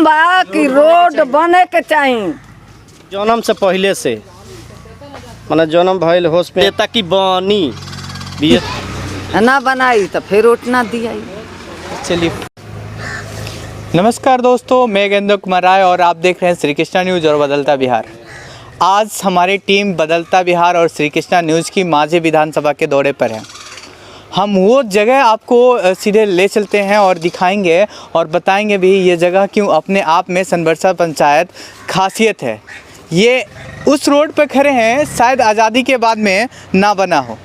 बा कि रोड बने के चाहिए जन्म से पहले से माने जन्म भइल होश में ताकि बनी भी ना बनाई तो फिर उठना दिया। चलिए। नमस्कार दोस्तों, मैं गेंद्र कुमार राय और आप देख रहे हैं श्री कृष्णा न्यूज़ और बदलता बिहार। आज हमारी टीम बदलता बिहार और श्री कृष्णा न्यूज़ की माझी विधानसभा के दौरे पर है। हम वो जगह आपको सीधे ले चलते हैं और दिखाएंगे और बताएंगे भी ये जगह क्यों अपने आप में सनबरसा पंचायत खासियत है। ये उस रोड पर खड़े हैं शायद आज़ादी के बाद में ना बना हो,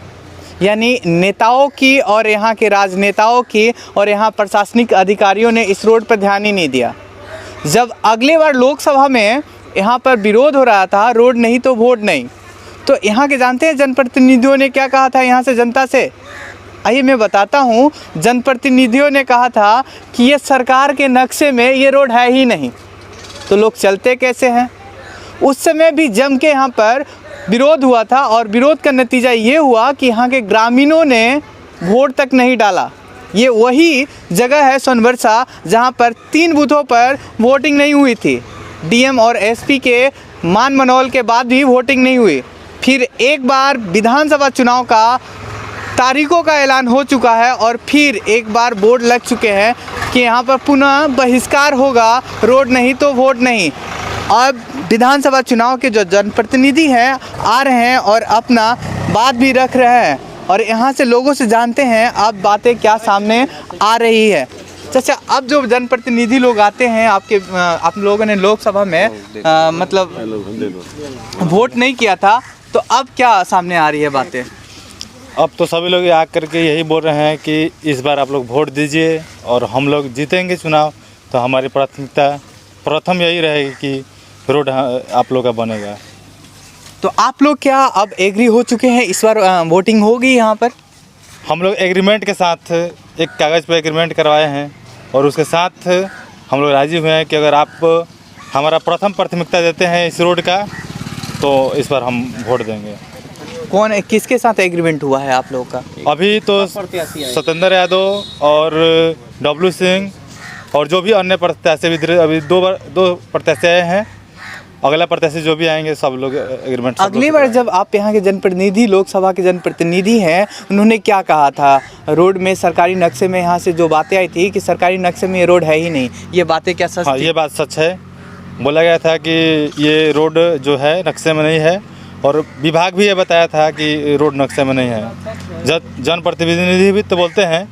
यानी नेताओं की और यहाँ के राजनेताओं की और यहाँ प्रशासनिक अधिकारियों ने इस रोड पर ध्यान ही नहीं दिया। जब अगली बार लोकसभा में यहाँ पर विरोध हो रहा था, रोड नहीं तो वोट नहीं, तो यहाँ के जानते हैं जनप्रतिनिधियों ने क्या कहा था यहाँ से जनता से? आइए मैं बताता हूँ। जनप्रतिनिधियों ने कहा था कि ये सरकार के नक्शे में ये रोड है ही नहीं, तो लोग चलते कैसे हैं? उस समय भी जम के यहाँ पर विरोध हुआ था और विरोध का नतीजा ये हुआ कि यहाँ के ग्रामीणों ने वोट तक नहीं डाला। ये वही जगह है सनबरसा जहाँ पर 3 बूथों पर वोटिंग नहीं हुई थी। डीएम और एसपी के मान मनोल के बाद भी वोटिंग नहीं हुई। फिर एक बार विधानसभा चुनाव का तारीखों का ऐलान हो चुका है और फिर एक बार बोर्ड लग चुके हैं कि यहाँ पर पुनः बहिष्कार होगा, रोड नहीं तो वोट नहीं। अब विधानसभा चुनाव के जो जनप्रतिनिधि हैं आ रहे हैं और अपना बात भी रख रहे हैं और यहाँ से लोगों से जानते हैं अब बातें क्या सामने आ रही है। चाचा, अब जो जनप्रतिनिधि लोग आते हैं आप लोगों ने लोकसभा में मतलब वोट नहीं किया था, तो अब क्या सामने आ रही है बातें? अब तो सभी लोग आकर के यही बोल रहे हैं कि इस बार आप लोग वोट दीजिए और हम लोग जीतेंगे चुनाव, तो हमारी प्राथमिकता प्रथम यही रहेगी कि रोड आप लोग का बनेगा। तो आप लोग क्या अब एग्री हो चुके हैं, इस बार वोटिंग होगी यहाँ पर? हम लोग एग्रीमेंट के साथ एक कागज़ पर एग्रीमेंट करवाए हैं और उसके साथ हम लोग राजी हुए हैं कि अगर आप हमारा प्रथम प्राथमिकता देते हैं इस रोड का, तो इस बार हम वोट देंगे। कौन किसके साथ एग्रीमेंट हुआ है आप लोगों का? अभी तो सत्येंद्र यादव और डब्लू सिंह और जो भी अन्य प्रत्याशी भी अभी दो प्रत्याशी आए हैं, अगला प्रत्याशी जो भी आएंगे सब लोग एग्रीमेंट। अगली बार जब आप यहाँ के जनप्रतिनिधि, लोकसभा के जनप्रतिनिधि हैं, उन्होंने क्या कहा था? रोड में सरकारी नक्शे में यहाँ से जो बातें आई थी कि सरकारी नक्शे में ये रोड है ही नहीं, ये बातें क्या सच? हाँ, ये बात सच है। बोला गया था कि ये रोड जो है नक्शे में नहीं है और विभाग भी ये बताया था कि रोड नक्शे में नहीं है। जनप्रतिनिधि भी तो बोलते हैं,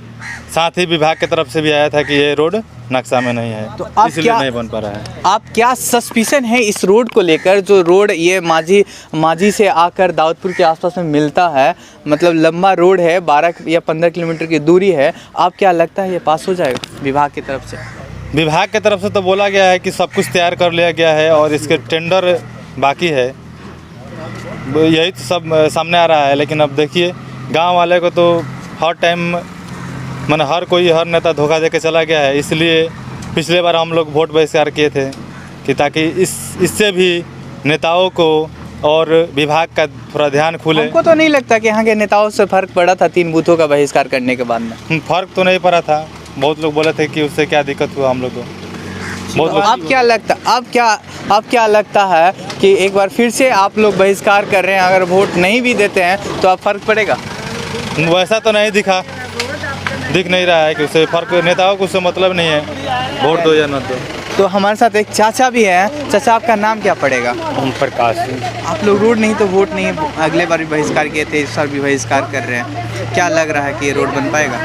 साथ ही विभाग की तरफ से भी आया था कि ये रोड नक्शा में नहीं है, तो इसलिए नहीं बन पा रहा है। आप क्या सस्पिशन है इस रोड को लेकर? जो रोड ये माझी से आकर दाऊदपुर के आसपास में मिलता है, मतलब लंबा रोड है, 12 या 15 किलोमीटर की दूरी है, आप क्या लगता है ये पास हो जाएगा विभाग की तरफ से? विभाग की तरफ से तो बोला गया है कि सब कुछ तैयार कर लिया गया है और इसके टेंडर बाकी है, यही तो सब सामने आ रहा है। लेकिन अब देखिए, गांव वाले को तो हर टाइम मैंने हर नेता धोखा दे के चला गया है, इसलिए पिछले बार हम लोग वोट बहिष्कार किए थे कि ताकि इससे भी नेताओं को और विभाग का थोड़ा ध्यान खुले। हमको तो नहीं लगता कि यहाँ के नेताओं से फ़र्क पड़ा था 3 बूथों का बहिष्कार करने के बाद में। फ़र्क तो नहीं पड़ा था, बहुत लोग बोले थे कि उससे क्या दिक्कत हुआ हम लोग को। बहुत लोग अब क्या लगता है कि एक बार फिर से आप लोग बहिष्कार कर रहे हैं, अगर वोट नहीं भी देते हैं तो अब फ़र्क पड़ेगा? वैसा तो नहीं दिख नहीं रहा है कि उससे फ़र्क, नेताओं को उससे मतलब नहीं है, वोट दो या न दो। तो हमारे साथ एक चाचा भी हैं। चाचा, आपका नाम क्या पड़ेगा? ओम प्रकाश। आप लोग रोड नहीं तो वोट नहीं, अगले बार भी बहिष्कार किए थे, इस बार भी बहिष्कार कर रहे हैं, क्या लग रहा है कि ये रोड बन पाएगा?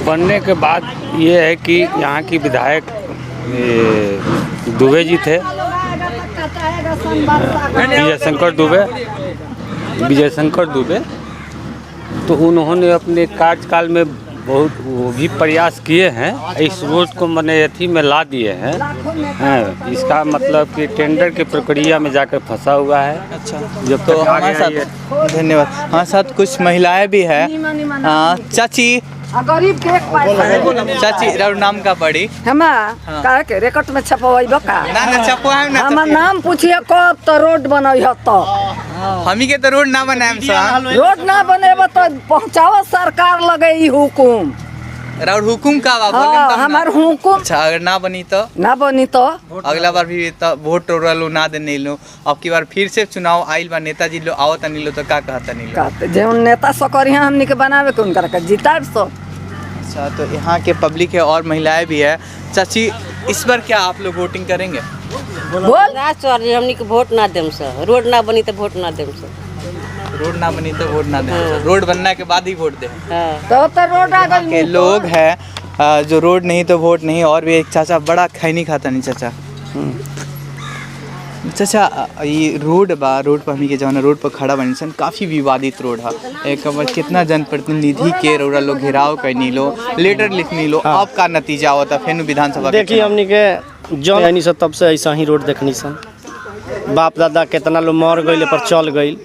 बनने के बाद ये है कि यहाँ की विधायक दुबे जी थे, विजय शंकर दुबे, तो उन्होंने अपने कार्यकाल में बहुत वो भी प्रयास किए हैं, इस रोड को मैंने अथी में ला दिए हैं। इसका मतलब कि टेंडर की प्रक्रिया में जाकर फंसा हुआ है। अच्छा, जब तो तक हमारे साथ धन्यवाद। हमारे साथ कुछ महिलाएं भी हैं। चाची, गरीब के एक पैसा चाची राउर नाम का पड़ी? हमा का के रेकट में छपवाइबो का ना छपवाएम ना। हमर नाम पूछिए कब तो रोड बनई ह तो हमी के तो रोड ना बनाएम सा। रोड ना बनेबो तो पहुंचाओ सरकार लगे ई हुकुम। राउर हुकुम का बा बोलेम हाँ तब ना। हमार हुकुम अच्छा अगर ना बनी तो ना बनी तो अगला बार भी तो वोट लो ना देने लो, अब की बार फिर से चुनाव आइल बा, नेताजी लो आवत नहीं लो तो का कहता नहीं लो। कहते जे नेता सकरिया हमनी के बनावे के उनकर के जिताब सो। अच्छा तो यहाँ के पब्लिक है और महिलाएं भी है। चाची इस बार क्या आप लोग वोटिंग करेंगे? बोल ना सॉरी हमनी के वोट ना देम सर, रोड ना बनी तो वोट ना देम सर। रोड ना बनी तो वोट ना दें, रोड बनने के बाद ही वोट दें। हाँ तो रोड आ गइल के लोग हैं जो रोड नहीं तो वोट नहीं। और भी एक चाचा बड़ा खैनी खाता नहीं चाचा। चाचा ये रोड बा, रोड पर हमनी के जौन रोड पर खड़ा बनी सन काफ़ी विवादित रोड है। एक बार कितना जनप्रतिनिधि के रौरा लोग घेराव करनी लो, लेटर लिखनी लो, अब का नतीजा होता फिर विधानसभा के देखिए हमनी के जो यानी सब तब से ऐसा ही रोड देखनी सन। बाप दादा कितना लोग मर गइल पर चल गइल।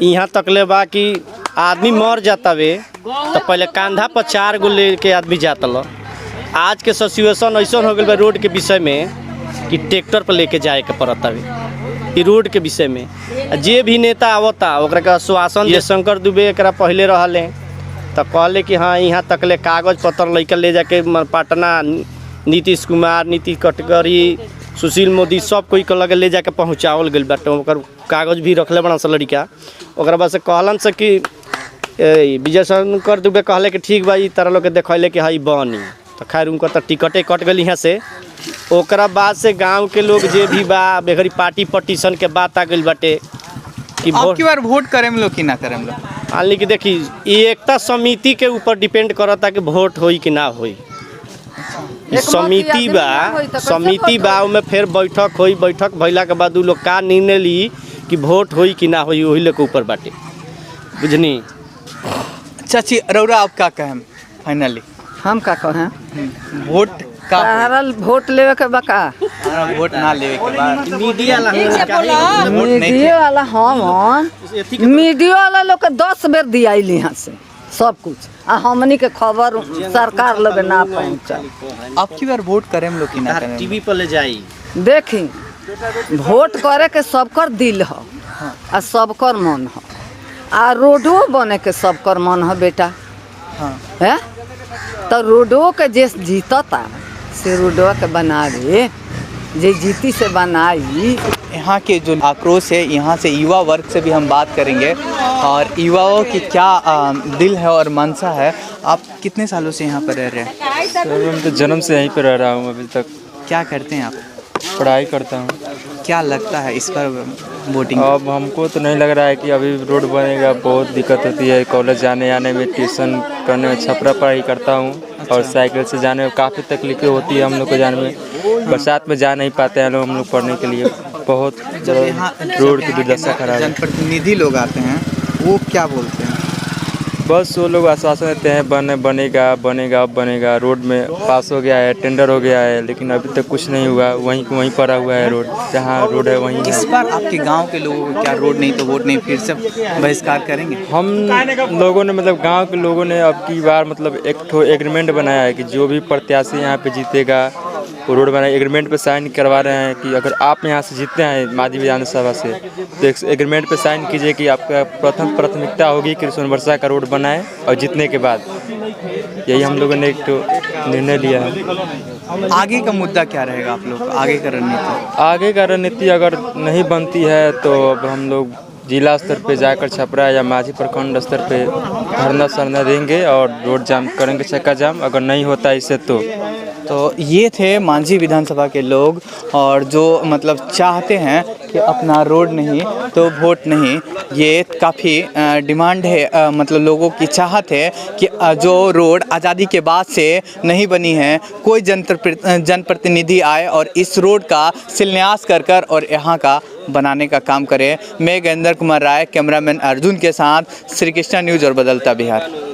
यहाँ तक ले बा कि आदमी मर जाता वे तो पहले कंधा पर 4 गो लेके आदमी जाता लो। आज के सिचुएशन ऐसा हो गई बा रोड के विषय में कि ट्रैक्टर पर लेके जाए के पड़ता वे। रोड के विषय में जे भी नेता आवता ओकरा के आश्वासन जे शंकर दुबे एकरा पहले रहले तो कहले कि हाँ यहाँ तक ले कागज पत्र लेकर ले जाके पटना नीतीश कुमार, नीतीश गडकरी, सुशील मोदी सब कोई के लगे ले जाके पहुँचावल गई बाटे। ओकर कागज भी रखले बड़ा सा लड़का। ओकरा बाद से कहलन से कि विजय शंकर दुबे कहले कि ठीक बा तारा लोग के देखले कि हाँ बनी तो खैर उनका तो टिकटे कट गई यहाँ से। ओकरा बाद से गांव के लोग जे भी बा बेघरी पार्टी पटिशन के बात आ गई बाटे कि अब की बार वोट करें लोग कि ना करें लोग। हालांकि कि देखी एकता समिति के ऊपर डिपेंड करता कि वोट होई कि ना होई। समिति बा में फिर बैठक होई, बैठक भइला के बाद उ लोग का निर्णय ली कि वोट होई कि ना होई वही लोग के ऊपर बाटे बुझनी। चाची रौरा आप का कहें फाइनली? हम का कहें वोट का तारा वोट लेवे के बका वोट ना लेवे के बाद मीडिया वाला हम मीडिया वाला लोग के 10 बेर दियाइल यहाँ से सब कुछ आ हमनी के खबर सरकार लोग ना पहुँचल। अब की बार वोट करें लोग कि ना करें? टीवी पर ले जाई देखी वोट करे के सबकर दिल ह आ सबकर मन ह आ रोडो बने के सबकर मन ह बेटा। हाँ है तो रोडो के जे जीतता से रोडवा के बनावे, जे जीती से बनाई। यहाँ के जो आक्रोश है, यहाँ से युवा वर्ग से भी हम बात करेंगे और युवाओं की क्या दिल है और मनसा है। आप कितने सालों से यहाँ पर रह रहे हैं? सर मैं तो जन्म से यहीं पर रह रहा हूँ अभी तक। क्या करते हैं आप? पढ़ाई करता हूँ। क्या लगता है इस पर वोटिंग? अब हमको तो नहीं लग रहा है कि अभी रोड बनेगा, बहुत दिक्कत होती है कॉलेज जाने आने में, ट्यूशन करने में। छपरा पढ़ाई करता हूँ और साइकिल से जाने में काफ़ी तकलीफें होती है हम लोग को जाने में। बरसात में जा नहीं पाते हैं हम लोग पढ़ने के लिए, बहुत रोड की दुर्दशा खराब है। जनप्रतिनिधि लोग आते हैं वो क्या बोलते हैं? बस वो लोग आश्वासन देते हैं बनेगा बनेगा अब बनेगा, रोड में पास हो गया है, टेंडर हो गया है, लेकिन अभी तक कुछ नहीं हुआ। वहीं पड़ा हुआ है रोड, जहाँ रोड है वहीं। इस बार आपके गांव के लोगों को क्या रोड नहीं तो वोट नहीं फिर से बहिष्कार करेंगे? हम लोगों ने मतलब गांव के लोगों ने अब की बार मतलब एक एग्रीमेंट बनाया है कि जो भी प्रत्याशी यहाँ पे जीतेगा वो रोड बनाए। एग्रीमेंट पे साइन करवा रहे हैं कि अगर आप यहाँ से जीतते हैं माजी विधानसभा से तो एक एग्रीमेंट पे साइन कीजिए कि आपका प्राथमिकता होगी कि सोनबरसा का रोड बनाए और जीतने के बाद। यही हम लोगों ने एक निर्णय लिया है। आगे का मुद्दा क्या रहेगा आप लोग आगे का रणनीति? आगे का रणनीति अगर नहीं बनती है तो अब हम लोग जिला स्तर पे जाकर छपरा या माझी प्रखंड स्तर पे धरना सरना देंगे और रोड जाम करेंगे, चक्का जाम। अगर नहीं होता इससे तो ये थे मांझी विधानसभा के लोग और जो मतलब चाहते हैं कि अपना रोड नहीं तो वोट नहीं। ये काफ़ी डिमांड है, मतलब लोगों की चाहत है कि जो रोड आज़ादी के बाद से नहीं बनी है, कोई जनप्रतिनिधि आए और इस रोड का शिलान्यास कर और यहाँ का बनाने का काम करे। मैं गजेंद्र कुमार राय, कैमरामैन अर्जुन के साथ श्री कृष्णा न्यूज़ और बदलता बिहार।